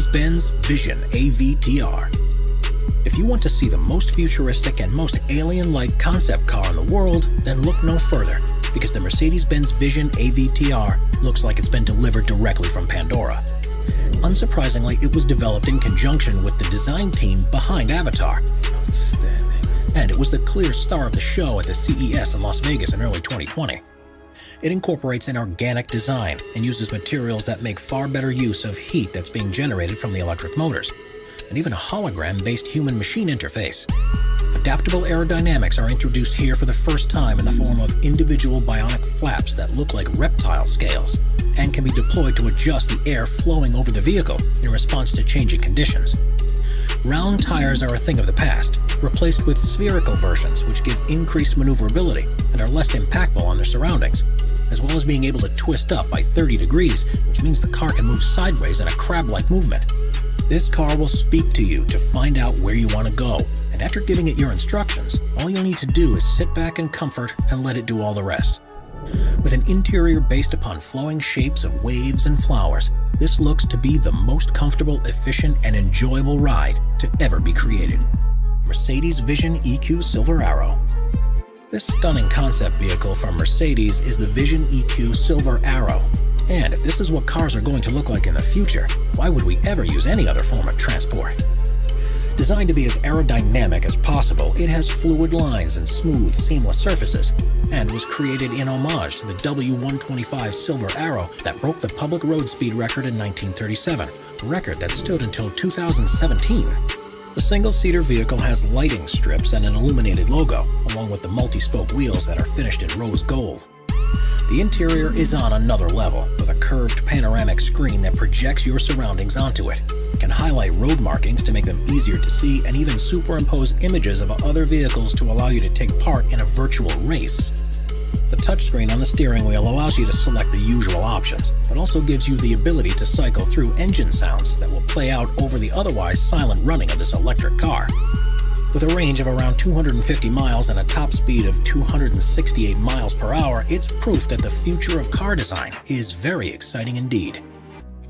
Mercedes-Benz Vision AVTR. If you want to see the most futuristic and most alien-like concept car in the world, then look no further, because the Mercedes-Benz Vision AVTR looks like it's been delivered directly from Pandora. Unsurprisingly, it was developed in conjunction with the design team behind Avatar. And it was the clear star of the show at the CES in Las Vegas in early 2020. It incorporates an organic design and uses materials that make far better use of heat that's being generated from the electric motors, and even a hologram-based human-machine interface. Adaptable aerodynamics are introduced here for the first time in the form of individual bionic flaps that look like reptile scales and can be deployed to adjust the air flowing over the vehicle in response to changing conditions. Round tires are a thing of the past, replaced with spherical versions which give increased maneuverability and are less impactful on their surroundings, as well as being able to twist up by 30 degrees, which means the car can move sideways in a crab-like movement. This car will speak to you to find out where you want to go, and after giving it your instructions, all you'll need to do is sit back in comfort and let it do all the rest. With an interior based upon flowing shapes of waves and flowers, this looks to be the most comfortable, efficient, and enjoyable ride to ever be created. Mercedes Vision EQ Silver Arrow. This stunning concept vehicle from Mercedes is the Vision EQ Silver Arrow. And if this is what cars are going to look like in the future, why would we ever use any other form of transport? Designed to be as aerodynamic as possible, it has fluid lines and smooth, seamless surfaces, and was created in homage to the W125 Silver Arrow that broke the public road speed record in 1937, a record that stood until 2017. The single-seater vehicle has lighting strips and an illuminated logo, along with the multi-spoke wheels that are finished in rose gold. The interior is on another level, with a curved panoramic screen that projects your surroundings onto it. It can highlight road markings to make them easier to see and even superimpose images of other vehicles to allow you to take part in a virtual race. The touchscreen on the steering wheel allows you to select the usual options, but also gives you the ability to cycle through engine sounds that will play out over the otherwise silent running of this electric car. With a range of around 250 miles and a top speed of 268 miles per hour, it's proof that the future of car design is very exciting indeed.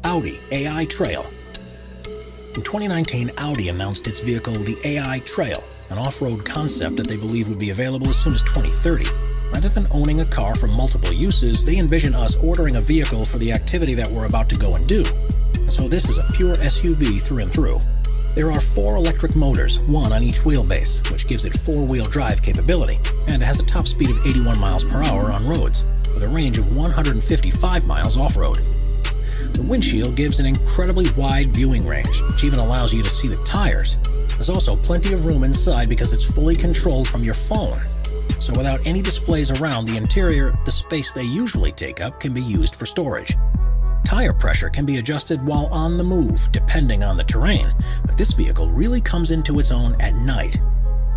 Audi AI Trail. In 2019, Audi announced its vehicle, the AI Trail, an off-road concept that they believe would be available as soon as 2030. Rather than owning a car for multiple uses, they envision us ordering a vehicle for the activity that we're about to go and do. And so this is a pure SUV through and through. There are 4 electric motors, one on each wheelbase, which gives it 4-wheel drive capability, and it has a top speed of 81 miles per hour on roads, with a range of 155 miles off-road. The windshield gives an incredibly wide viewing range, which even allows you to see the tires. There's also plenty of room inside because it's fully controlled from your phone. So without any displays around the interior, the space they usually take up can be used for storage. Tire pressure can be adjusted while on the move, depending on the terrain, but this vehicle really comes into its own at night.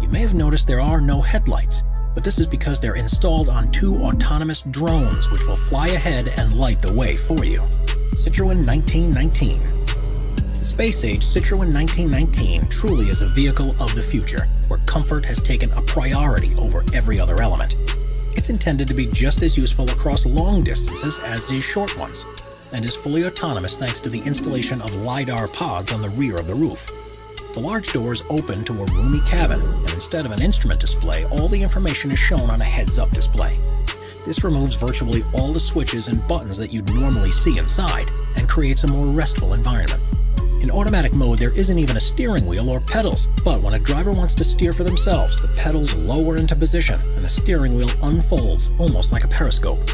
You may have noticed there are no headlights, but this is because they're installed on 2 autonomous drones which will fly ahead and light the way for you. Citroën 1919. The space-age Citroën 1919 truly is a vehicle of the future, where comfort has taken a priority over every other element. It's intended to be just as useful across long distances as these short ones, and is fully autonomous thanks to the installation of LiDAR pods on the rear of the roof. The large doors open to a roomy cabin, and instead of an instrument display, all the information is shown on a heads-up display. This removes virtually all the switches and buttons that you'd normally see inside, and creates a more restful environment. In automatic mode, there isn't even a steering wheel or pedals, but when a driver wants to steer for themselves, the pedals lower into position, and the steering wheel unfolds almost like a periscope.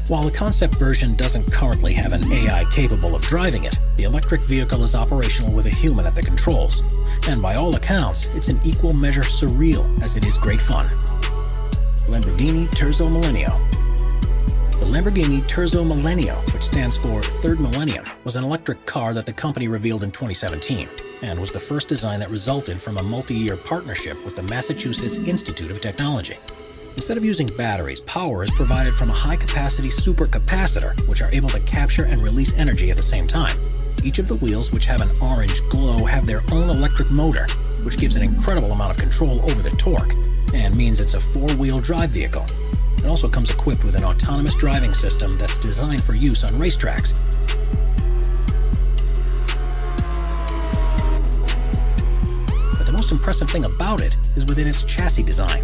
While the concept version doesn't currently have an AI capable of driving it, the electric vehicle is operational with a human at the controls. And by all accounts, it's in equal measure surreal as it is great fun. Lamborghini Terzo Millennio. The Lamborghini Terzo Millennio, which stands for Third Millennium, was an electric car that the company revealed in 2017, and was the first design that resulted from a multi-year partnership with the Massachusetts Institute of Technology. Instead of using batteries, power is provided from a high-capacity supercapacitor, which are able to capture and release energy at the same time. Each of the wheels, which have an orange glow, have their own electric motor, which gives an incredible amount of control over the torque, and means it's a 4-wheel drive vehicle. It also comes equipped with an autonomous driving system that's designed for use on racetracks. most impressive thing about it is within its chassis design.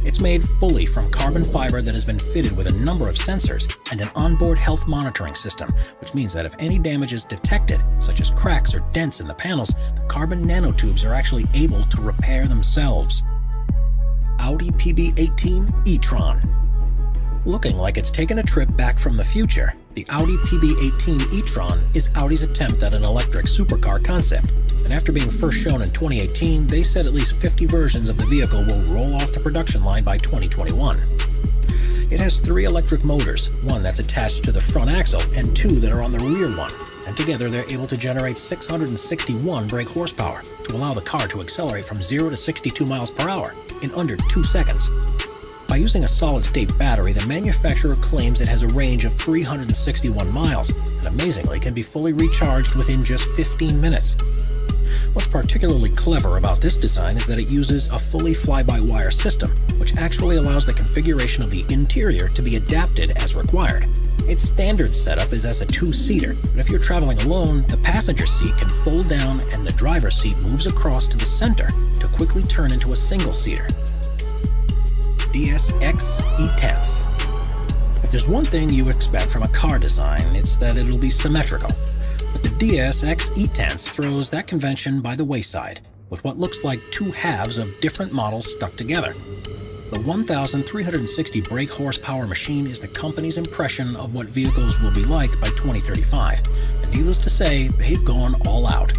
It's made fully from carbon fiber that has been fitted with a number of sensors and an onboard health monitoring system, which means that if any damage is detected, such as cracks or dents in the panels, the carbon nanotubes are actually able to repair themselves. Audi PB18 e-tron. Looking like it's taken a trip back from the future, the Audi PB18 e-tron is Audi's attempt at an electric supercar concept. And after being first shown in 2018, they said at least 50 versions of the vehicle will roll off the production line by 2021. It has 3 electric motors, one that's attached to the front axle and 2 that are on the rear one. And together they're able to generate 661 brake horsepower to allow the car to accelerate from 0 to 62 miles per hour in under 2 seconds. By using a solid-state battery, the manufacturer claims it has a range of 361 miles, and amazingly can be fully recharged within just 15 minutes. What's particularly clever about this design is that it uses a fully fly-by-wire system, which actually allows the configuration of the interior to be adapted as required. Its standard setup is as a 2-seater, but if you're traveling alone, the passenger seat can fold down and the driver's seat moves across to the center to quickly turn into a single-seater. DS-X E-Tense. If there's one thing you expect from a car design, it's that it'll be symmetrical. But the DS-X E-Tense throws that convention by the wayside, with what looks like 2 halves of different models stuck together. The 1,360 brake horsepower machine is the company's impression of what vehicles will be like by 2035, and needless to say, they've gone all out.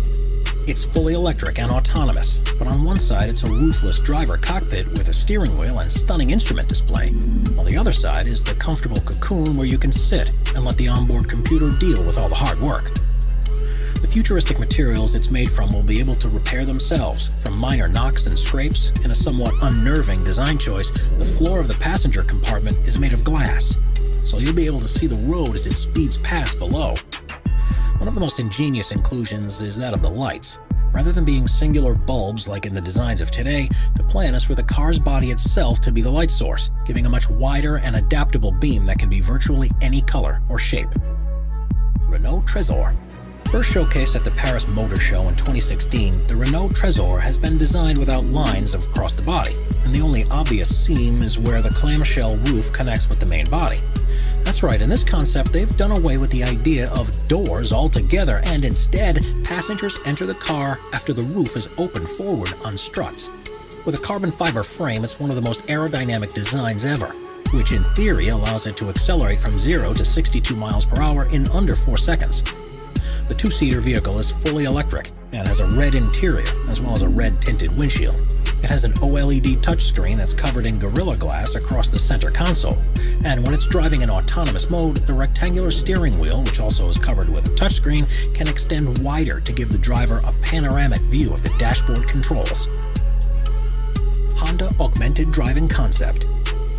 It's fully electric and autonomous, but on one side it's a roofless driver cockpit with a steering wheel and stunning instrument display, while the other side is the comfortable cocoon where you can sit and let the onboard computer deal with all the hard work. The futuristic materials it's made from will be able to repair themselves, from minor knocks and scrapes. In a somewhat unnerving design choice, the floor of the passenger compartment is made of glass, so you'll be able to see the road as it speeds past below. One of the most ingenious inclusions is that of the lights. Rather than being singular bulbs like in the designs of today, the plan is for the car's body itself to be the light source, giving a much wider and adaptable beam that can be virtually any color or shape. Renault Trezor. First showcased at the Paris Motor Show in 2016, the Renault Trezor has been designed without lines across the body, and the only obvious seam is where the clamshell roof connects with the main body. That's right, in this concept they've done away with the idea of doors altogether, and instead, passengers enter the car after the roof is opened forward on struts. With a carbon fiber frame, it's one of the most aerodynamic designs ever, which in theory allows it to accelerate from 0 to 62 miles per hour in under 4 seconds. The 2-seater vehicle is fully electric and has a red interior as well as a red tinted windshield. It has an OLED touchscreen that's covered in Gorilla Glass across the center console, and when it's driving in autonomous mode, the rectangular steering wheel, which also is covered with a touchscreen, can extend wider to give the driver a panoramic view of the dashboard controls. Honda Augmented Driving Concept.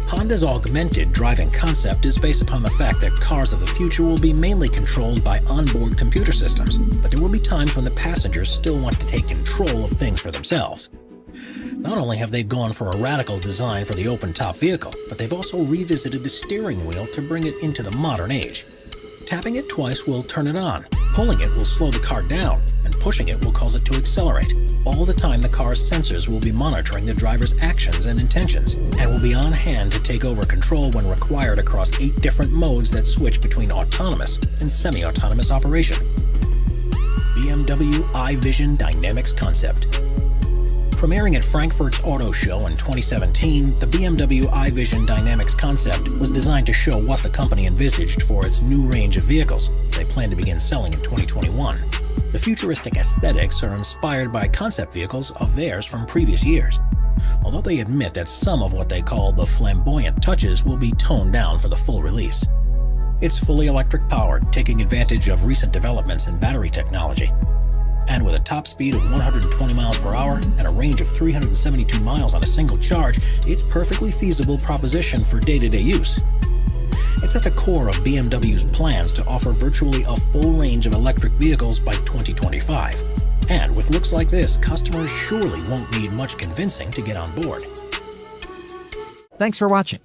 Honda's augmented driving concept is based upon the fact that cars of the future will be mainly controlled by onboard computer systems, but there will be times when the passengers still want to take control of things for themselves. Not only have they gone for a radical design for the open-top vehicle, but they've also revisited the steering wheel to bring it into the modern age. Tapping it twice will turn it on, pulling it will slow the car down, and pushing it will cause it to accelerate. All the time the car's sensors will be monitoring the driver's actions and intentions, and will be on hand to take over control when required across 8 different modes that switch between autonomous and semi-autonomous operation. BMW iVision Dynamics Concept. Premiering at Frankfurt's Auto Show in 2017, the BMW iVision Dynamics concept was designed to show what the company envisaged for its new range of vehicles they plan to begin selling in 2021. The futuristic aesthetics are inspired by concept vehicles of theirs from previous years, although they admit that some of what they call the flamboyant touches will be toned down for the full release. It's fully electric powered, taking advantage of recent developments in battery technology. And with a top speed of 120 miles per hour and a range of 372 miles on a single charge, it's a perfectly feasible proposition for day-to-day use. It's at the core of BMW's plans to offer virtually a full range of electric vehicles by 2025. And with looks like this, customers surely won't need much convincing to get on board. Thanks for watching.